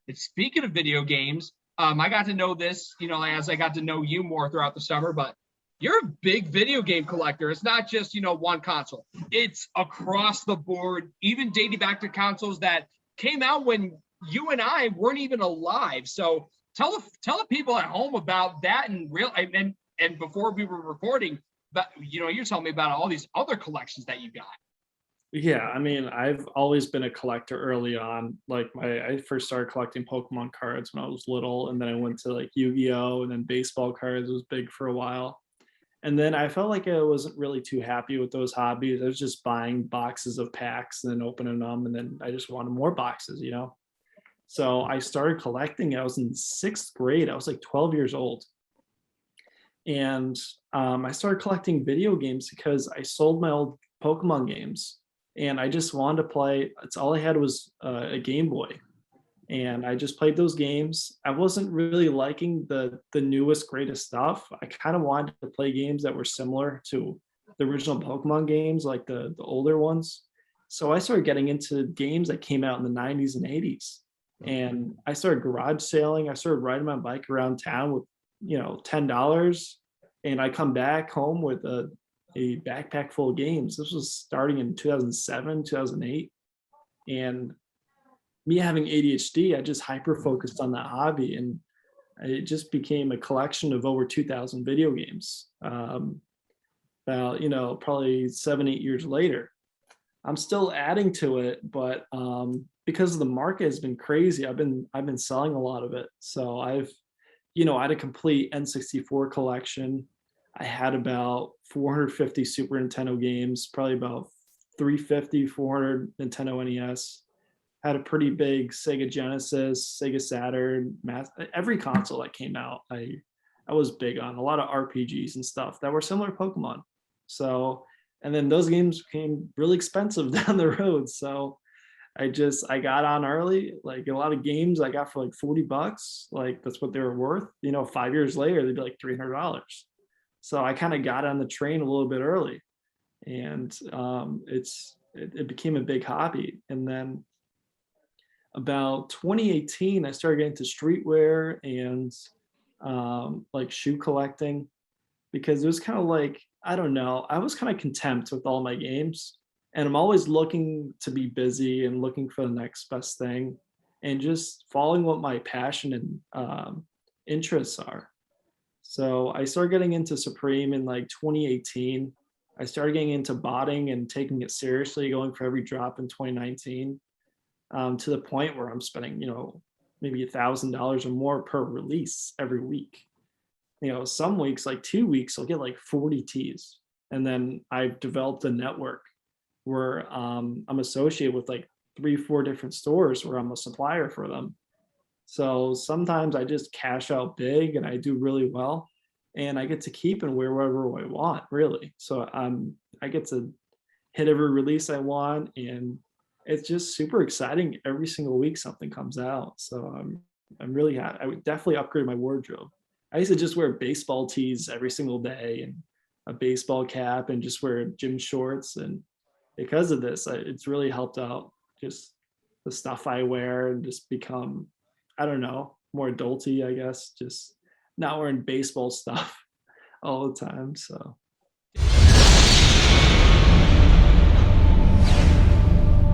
And speaking of video games, I got to know this, as I got to know you more throughout the summer, but you're a big video game collector. It's not just, one console. It's across the board, even dating back to consoles that came out when you and I weren't even alive. So tell the people at home about that and before we were recording, but you're telling me about all these other collections that you got. Yeah, I mean, I've always been a collector early on. Like I first started collecting Pokemon cards when I was little, and then I went to like Yu-Gi-Oh, and then baseball cards was big for a while. And then I felt like I wasn't really too happy with those hobbies. I was just buying boxes of packs and then opening them, and then I just wanted more boxes. So I started collecting. I was in sixth grade. I was like 12 years old, and I started collecting video games because I sold my old Pokemon games, and I just wanted to play. It's all I had was a Game Boy, and I just played those games. I wasn't really liking the newest greatest stuff. I kind of wanted to play games that were similar to the original Pokemon games, like the older ones. So I started getting into games that came out in the 90s and 80s. And I started garage sailing. I started riding my bike around town with, $10. And I come back home with a backpack full of games. This was starting in 2007, 2008. And me having ADHD, I just hyper focused on that hobby, and it just became a collection of over 2,000 video games. About probably 7, 8 years later, I'm still adding to it, but because the market has been crazy, I've been selling a lot of it. So I had a complete N64 collection. I had about 450 Super Nintendo games, probably about 350, 400 Nintendo NES. Had a pretty big Sega Genesis, Sega Saturn, every console that came out. I was big on a lot of RPGs and stuff that were similar to Pokemon. So, and then those games became really expensive down the road. So I got on early. Like a lot of games I got for like $40. Like that's what they were worth. 5 years later they'd be like $300. So I kind of got on the train a little bit early, and it became a big hobby. And then about 2018, I started getting into streetwear and like shoe collecting, because it was kind of like, I don't know, I was kind of content with all my games. And I'm always looking to be busy and looking for the next best thing and just following what my passion and interests are. So I started getting into Supreme in like 2018. I started getting into botting and taking it seriously, going for every drop in 2019, to the point where I'm spending, maybe $1,000 or more per release every week. Some weeks, like 2 weeks, I'll get like 40 tees. And then I've developed a network where I'm associated with like 3, 4 different stores where I'm a supplier for them. So sometimes I just cash out big and I do really well, and I get to keep and wear whatever I want, really. So I get to hit every release I want, and it's just super exciting. Every single week something comes out. So I'm really happy. I would definitely upgrade my wardrobe. I used to just wear baseball tees every single day and a baseball cap and just wear gym shorts. And because of this, it's really helped out just the stuff I wear and just become, I don't know, more adulty, I guess, just not wearing baseball stuff all the time. So